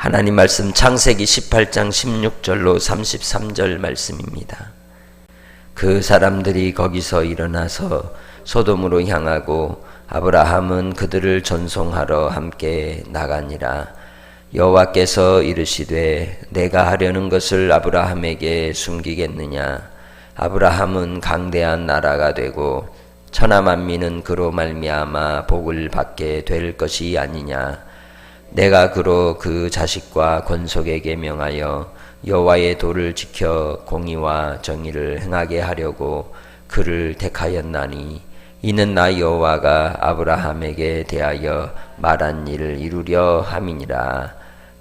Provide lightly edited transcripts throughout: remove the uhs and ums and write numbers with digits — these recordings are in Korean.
하나님 말씀 창세기 18장 16절로 33절 말씀입니다. 그 사람들이 거기서 일어나서 소돔으로 향하고 아브라함은 그들을 전송하러 함께 나가니라. 여호와께서 이르시되 내가 하려는 것을 아브라함에게 숨기겠느냐. 아브라함은 강대한 나라가 되고 천하 만민은 그로 말미암아 복을 받게 될 것이 아니냐. 내가 그로 그 자식과 권속에게 명하여 여호와의 도를 지켜 공의와 정의를 행하게 하려고 그를 택하였나니 이는 나 여호와가 아브라함에게 대하여 말한 일을 이루려 함이니라.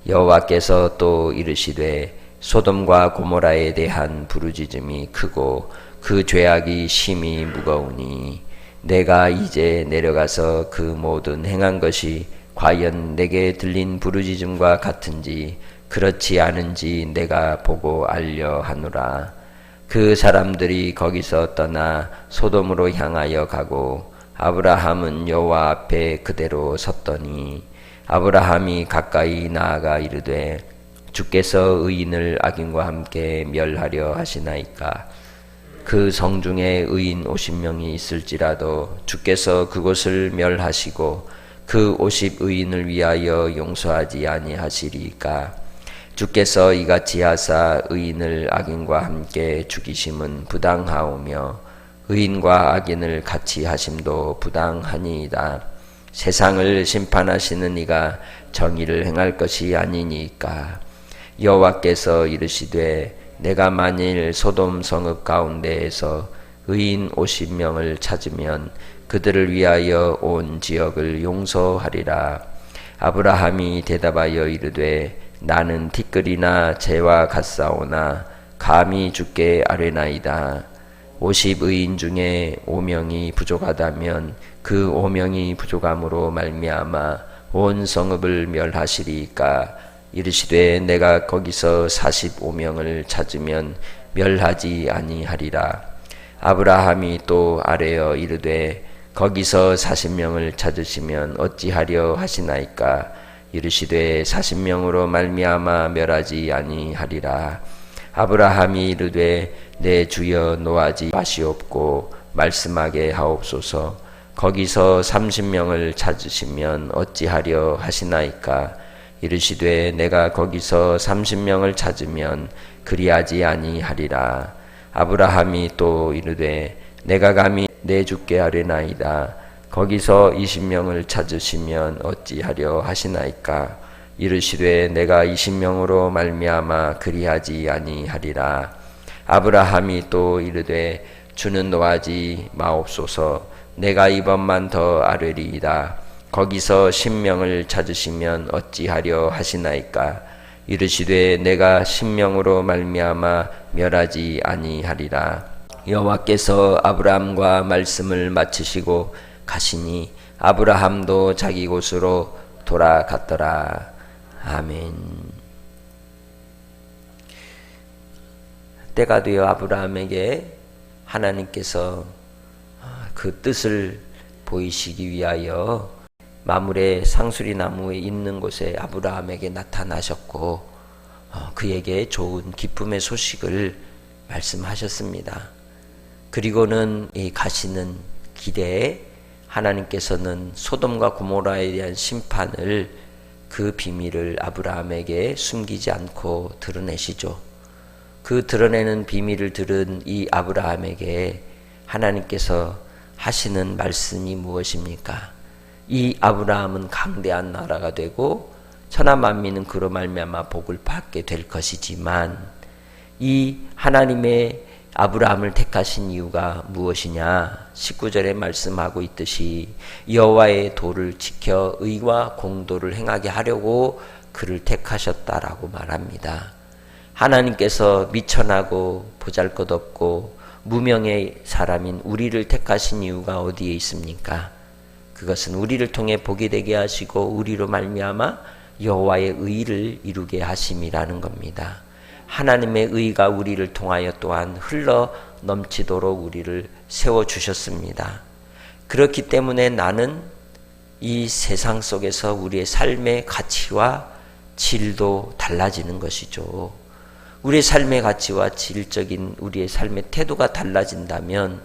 여호와께서 또 이르시되 소돔과 고모라에 대한 부르짖음이 크고 그 죄악이 심히 무거우니 내가 이제 내려가서 그 모든 행한 것이 과연 내게 들린 부르짖음과 같은지 그렇지 않은지 내가 보고 알려 하노라. 그 사람들이 거기서 떠나 소돔으로 향하여 가고 아브라함은 여호와 앞에 그대로 섰더니 아브라함이 가까이 나아가 이르되 주께서 의인을 악인과 함께 멸하려 하시나이까. 그 성중에 의인 50명이 있을지라도 주께서 그곳을 멸하시고 그 50의인을 위하여 용서하지 아니하시리이까. 주께서 이같이 하사 의인을 악인과 함께 죽이심은 부당하오며 의인과 악인을 같이 하심도 부당하니이다. 세상을 심판하시는 이가 정의를 행할 것이 아니니까. 여호와께서 이르시되 내가 만일 소돔 성읍 가운데에서 의인 50명을 찾으면 그들을 위하여 온 지역을 용서하리라. 아브라함이 대답하여 이르되 나는 티끌이나 재와 같사오나 감히 주께 아뢰나이다. 50의인 중에 5명이 부족하다면 그 5명이 부족함으로 말미암아 온 성읍을 멸하시리이까. 이르시되 내가 거기서 45명을 찾으면 멸하지 아니하리라. 아브라함이 또 아뢰어 이르되 거기서 40명을 찾으시면 어찌하려 하시나이까. 이르시되 40명으로 말미암아 멸하지 아니하리라. 아브라함이 이르되 내 주여 노하지 마시옵고 말씀하게 하옵소서. 거기서 30명을 찾으시면 어찌하려 하시나이까. 이르시되 내가 거기서 30명을 찾으면 그리하지 아니하리라. 아브라함이 또 이르되 내가 감히 내 주께 아뢰나이다. 거기서 20명을 찾으시면 어찌하려 하시나이까. 이르시되 내가 20명으로 말미암아 그리하지 아니하리라. 아브라함이 또 이르되 주는 노하지 마옵소서. 내가 이번만 더 아뢰리이다. 거기서 10명을 찾으시면 어찌하려 하시나이까. 이르시되 내가 10명으로 말미암아 멸하지 아니하리라. 여호와께서 아브라함과 말씀을 마치시고 가시니 아브라함도 자기 곳으로 돌아갔더라. 아멘. 때가 되어 아브라함에게 하나님께서 그 뜻을 보이시기 위하여 마물의 상수리 나무에 있는 곳에 아브라함에게 나타나셨고 그에게 좋은 기쁨의 소식을 말씀하셨습니다. 그리고는 이 가시는 길에 하나님께서는 소돔과 고모라에 대한 심판을 그 비밀을 아브라함에게 숨기지 않고 드러내시죠. 그 드러내는 비밀을 들은 이 아브라함에게 하나님께서 하시는 말씀이 무엇입니까? 이 아브라함은 강대한 나라가 되고 천하 만민은 그로 말미암아 복을 받게 될 것이지만 이 하나님의 아브라함을 택하신 이유가 무엇이냐? 19절에 말씀하고 있듯이 여호와의 도를 지켜 의와 공도를 행하게 하려고 그를 택하셨다라고 말합니다. 하나님께서 미천하고 보잘것없고 무명의 사람인 우리를 택하신 이유가 어디에 있습니까? 그것은 우리를 통해 복이 되게 하시고 우리로 말미암아 여호와의 의를 이루게 하심이라는 겁니다. 하나님의 의가 우리를 통하여 또한 흘러 넘치도록 우리를 세워주셨습니다. 그렇기 때문에 나는 이 세상 속에서 우리의 삶의 가치와 질도 달라지는 것이죠. 우리의 삶의 가치와 질적인 우리의 삶의 태도가 달라진다면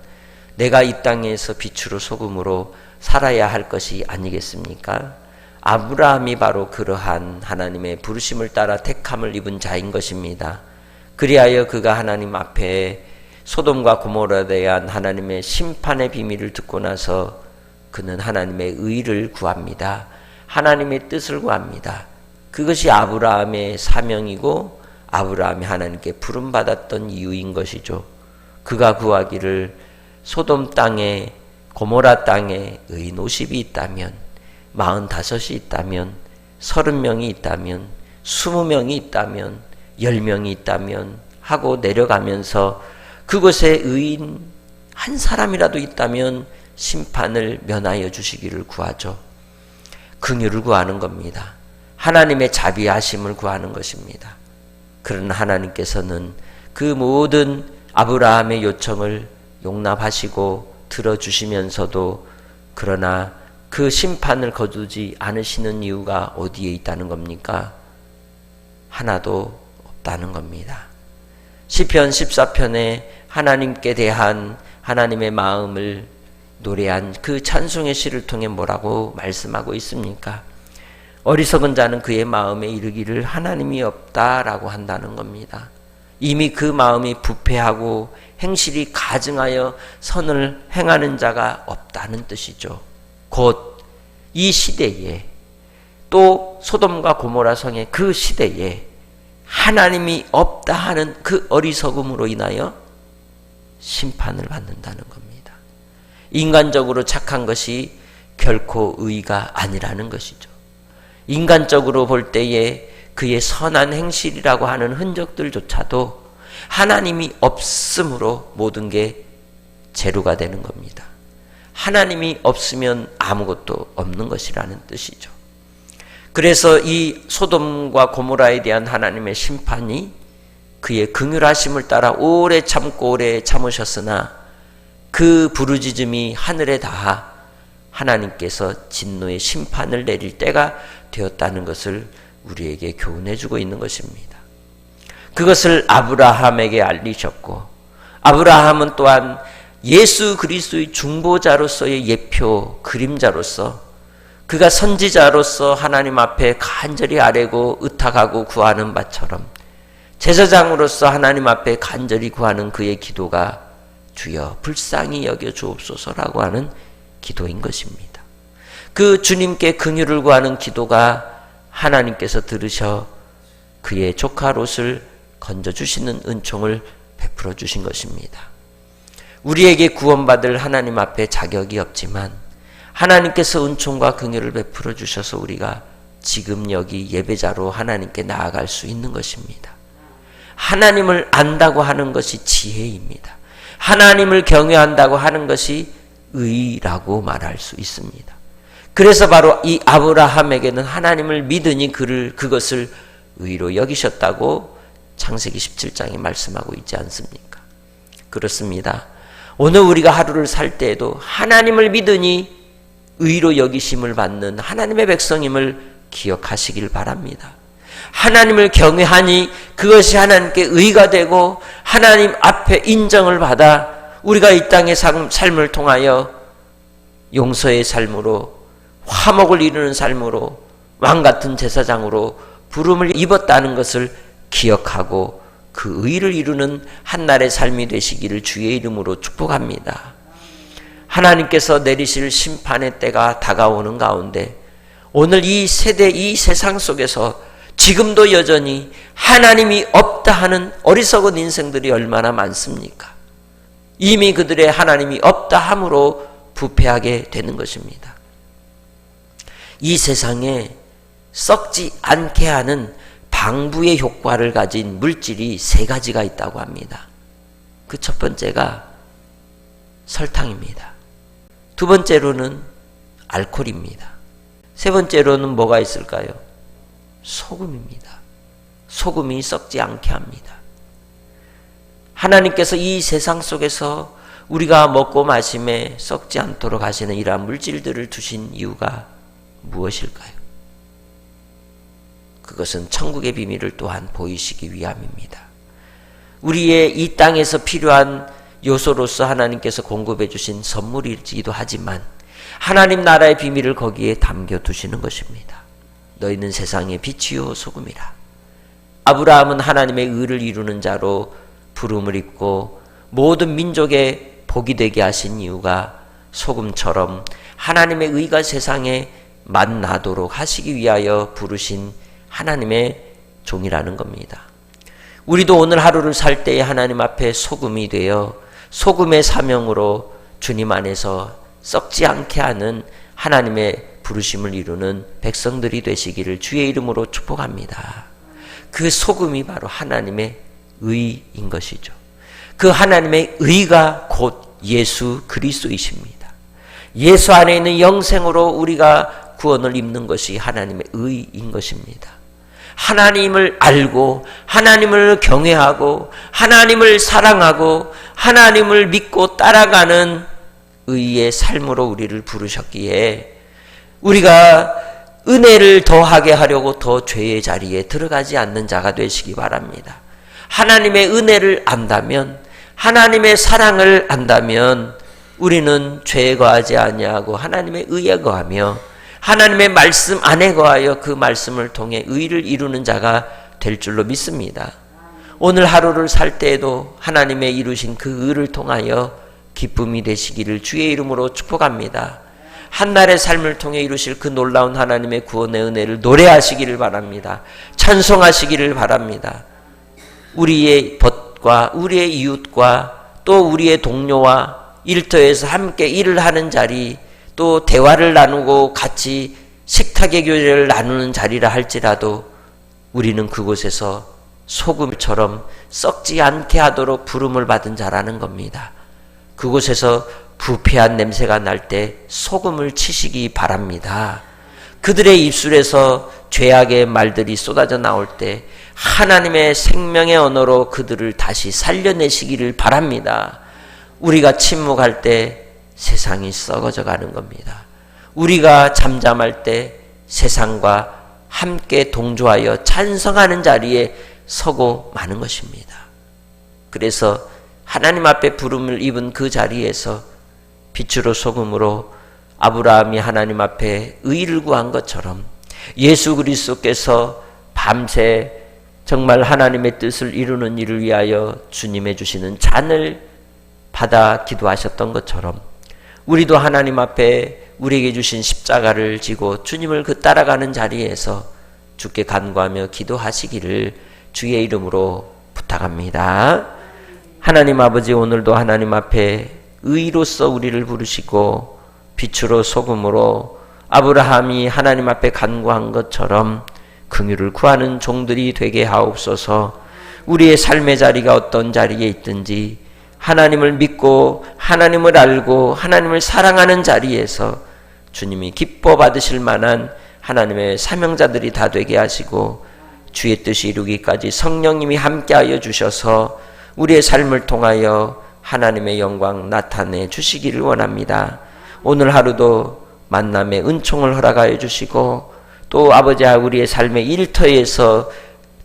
내가 이 땅에서 빛으로 소금으로 살아야 할 것이 아니겠습니까? 아브라함이 바로 그러한 하나님의 부르심을 따라 택함을 입은 자인 것입니다. 그리하여 그가 하나님 앞에 소돔과 고모라에 대한 하나님의 심판의 비밀을 듣고 나서 그는 하나님의 의를 구합니다. 하나님의 뜻을 구합니다. 그것이 아브라함의 사명이고 아브라함이 하나님께 부름받았던 이유인 것이죠. 그가 구하기를 소돔 땅에 고모라 땅에 의인 50이 있다면 45이 있다면 30명이 있다면 20명이 있다면 10명이 있다면 하고 내려가면서 그곳에 의인 한 사람이라도 있다면 심판을 면하여 주시기를 구하죠. 긍휼을 구하는 겁니다. 하나님의 자비하심을 구하는 것입니다. 그러나 하나님께서는 그 모든 아브라함의 요청을 용납하시고 들어주시면서도 그러나 그 심판을 거두지 않으시는 이유가 어디에 있다는 겁니까? 하나도 없다는 겁니다. 시편 14편에 하나님께 대한 하나님의 마음을 노래한 그 찬송의 시를 통해 뭐라고 말씀하고 있습니까? 어리석은 자는 그의 마음에 이르기를 하나님이 없다라고 한다는 겁니다. 이미 그 마음이 부패하고 행실이 가증하여 선을 행하는 자가 없다는 뜻이죠. 곧 이 시대에 또 소돔과 고모라 성의 그 시대에 하나님이 없다 하는 그 어리석음으로 인하여 심판을 받는다는 겁니다. 인간적으로 착한 것이 결코 의가 아니라는 것이죠. 인간적으로 볼 때에 그의 선한 행실이라고 하는 흔적들조차도 하나님이 없음으로 모든 게 제로가 되는 겁니다. 하나님이 없으면 아무것도 없는 것이라는 뜻이죠. 그래서 이 소돔과 고모라에 대한 하나님의 심판이 그의 긍휼하심을 따라 오래 참고 오래 참으셨으나 그 부르짖음이 하늘에 닿아 하나님께서 진노의 심판을 내릴 때가 되었다는 것을 우리에게 교훈해 주고 있는 것입니다. 그것을 아브라함에게 알리셨고 아브라함은 또한 예수 그리스도의 중보자로서의 예표 그림자로서 그가 선지자로서 하나님 앞에 간절히 아뢰고 의탁하고 구하는 바처럼 제사장으로서 하나님 앞에 간절히 구하는 그의 기도가 주여 불쌍히 여겨 주옵소서라고 하는 기도인 것입니다. 그 주님께 긍휼을 구하는 기도가 하나님께서 들으셔 그의 조카 롯을 건져주시는 은총을 베풀어 주신 것입니다. 우리에게 구원받을 하나님 앞에 자격이 없지만 하나님께서 은총과 긍휼을 베풀어 주셔서 우리가 지금 여기 예배자로 하나님께 나아갈 수 있는 것입니다. 하나님을 안다고 하는 것이 지혜입니다. 하나님을 경외한다고 하는 것이 의라고 말할 수 있습니다. 그래서 바로 이 아브라함에게는 하나님을 믿으니 그것을 의로 여기셨다고 창세기 17장에 말씀하고 있지 않습니까? 그렇습니다. 오늘 우리가 하루를 살 때에도 하나님을 믿으니 의로 여기심을 받는 하나님의 백성임을 기억하시길 바랍니다. 하나님을 경외하니 그것이 하나님께 의가 되고 하나님 앞에 인정을 받아 우리가 이 땅의 삶을 통하여 용서의 삶으로 화목을 이루는 삶으로 왕같은 제사장으로 부름을 입었다는 것을 기억하고 그 의를 이루는 한날의 삶이 되시기를 주의 이름으로 축복합니다. 하나님께서 내리실 심판의 때가 다가오는 가운데 오늘 이 세대 이 세상 속에서 지금도 여전히 하나님이 없다 하는 어리석은 인생들이 얼마나 많습니까? 이미 그들의 하나님이 없다 함으로 부패하게 되는 것입니다. 이 세상에 썩지 않게 하는 방부의 효과를 가진 물질이 3가지가 있다고 합니다. 그 첫 번째가 설탕입니다. 두 번째로는 알코올입니다. 세 번째로는 뭐가 있을까요? 소금입니다. 소금이 썩지 않게 합니다. 하나님께서 이 세상 속에서 우리가 먹고 마심에 썩지 않도록 하시는 이러한 물질들을 두신 이유가 무엇일까요? 그것은 천국의 비밀을 또한 보이시기 위함입니다. 우리의 이 땅에서 필요한 요소로서 하나님께서 공급해 주신 선물이기도 하지만 하나님 나라의 비밀을 거기에 담겨두시는 것입니다. 너희는 세상의 빛이요 소금이라. 아브라함은 하나님의 의를 이루는 자로 부름을 입고 모든 민족의 복이 되게 하신 이유가 소금처럼 하나님의 의가 세상에 만나도록 하시기 위하여 부르신 하나님의 종이라는 겁니다. 우리도 오늘 하루를 살 때에 하나님 앞에 소금이 되어 소금의 사명으로 주님 안에서 썩지 않게 하는 하나님의 부르심을 이루는 백성들이 되시기를 주의 이름으로 축복합니다. 그 소금이 바로 하나님의 의인 것이죠. 그 하나님의 의가 곧 예수 그리스도이십니다. 예수 안에 있는 영생으로 우리가 구원을 입는 것이 하나님의 의인 것입니다. 하나님을 알고 하나님을 경외하고 하나님을 사랑하고 하나님을 믿고 따라가는 의의 삶으로 우리를 부르셨기에 우리가 은혜를 더하게 하려고 더 죄의 자리에 들어가지 않는 자가 되시기 바랍니다. 하나님의 은혜를 안다면, 하나님의 사랑을 안다면 우리는 죄에 거하지 아니하고 하나님의 의에 거하며 하나님의 말씀 안에 거하여 그 말씀을 통해 의를 이루는 자가 될 줄로 믿습니다. 오늘 하루를 살 때에도 하나님의 이루신 그 의를 통하여 기쁨이 되시기를 주의 이름으로 축복합니다. 한날의 삶을 통해 이루실 그 놀라운 하나님의 구원의 은혜를 노래하시기를 바랍니다. 찬송하시기를 바랍니다. 우리의 벗과 우리의 이웃과 또 우리의 동료와 일터에서 함께 일을 하는 자리, 또 대화를 나누고 같이 식탁의 교제를 나누는 자리라 할지라도 우리는 그곳에서 소금처럼 썩지 않게 하도록 부름을 받은 자라는 겁니다. 그곳에서 부패한 냄새가 날 때 소금을 치시기 바랍니다. 그들의 입술에서 죄악의 말들이 쏟아져 나올 때 하나님의 생명의 언어로 그들을 다시 살려내시기를 바랍니다. 우리가 침묵할 때 세상이 썩어져 가는 겁니다. 우리가 잠잠할 때 세상과 함께 동조하여 찬성하는 자리에 서고 마는 것입니다. 그래서 하나님 앞에 부름을 입은 그 자리에서 빛으로 소금으로 아브라함이 하나님 앞에 의를 구한 것처럼 예수 그리스도께서 밤새 정말 하나님의 뜻을 이루는 일을 위하여 주님의 주시는 잔을 받아 기도하셨던 것처럼 우리도 하나님 앞에 우리에게 주신 십자가를 지고 주님을 그 따라가는 자리에서 주께 간구하며 기도하시기를 주의 이름으로 부탁합니다. 하나님 아버지, 오늘도 하나님 앞에 의로서 우리를 부르시고 빛으로 소금으로 아브라함이 하나님 앞에 간구한 것처럼 긍휼을 구하는 종들이 되게 하옵소서. 우리의 삶의 자리가 어떤 자리에 있든지 하나님을 믿고 하나님을 알고 하나님을 사랑하는 자리에서 주님이 기뻐 받으실 만한 하나님의 사명자들이 다 되게 하시고 주의 뜻이 이루기까지 성령님이 함께하여 주셔서 우리의 삶을 통하여 하나님의 영광 나타내 주시기를 원합니다. 오늘 하루도 만남의 은총을 허락하여 주시고 또 아버지 우리의 삶의 일터에서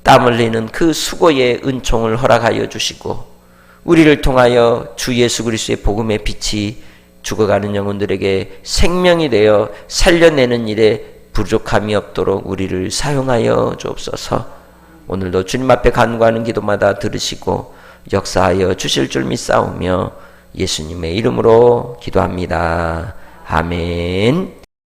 땀 흘리는 그 수고의 은총을 허락하여 주시고 우리를 통하여 주 예수 그리스도의 복음의 빛이 죽어가는 영혼들에게 생명이 되어 살려내는 일에 부족함이 없도록 우리를 사용하여 주옵소서. 오늘도 주님 앞에 간구하는 기도마다 들으시고 역사하여 주실 줄 믿사오며 예수님의 이름으로 기도합니다. 아멘.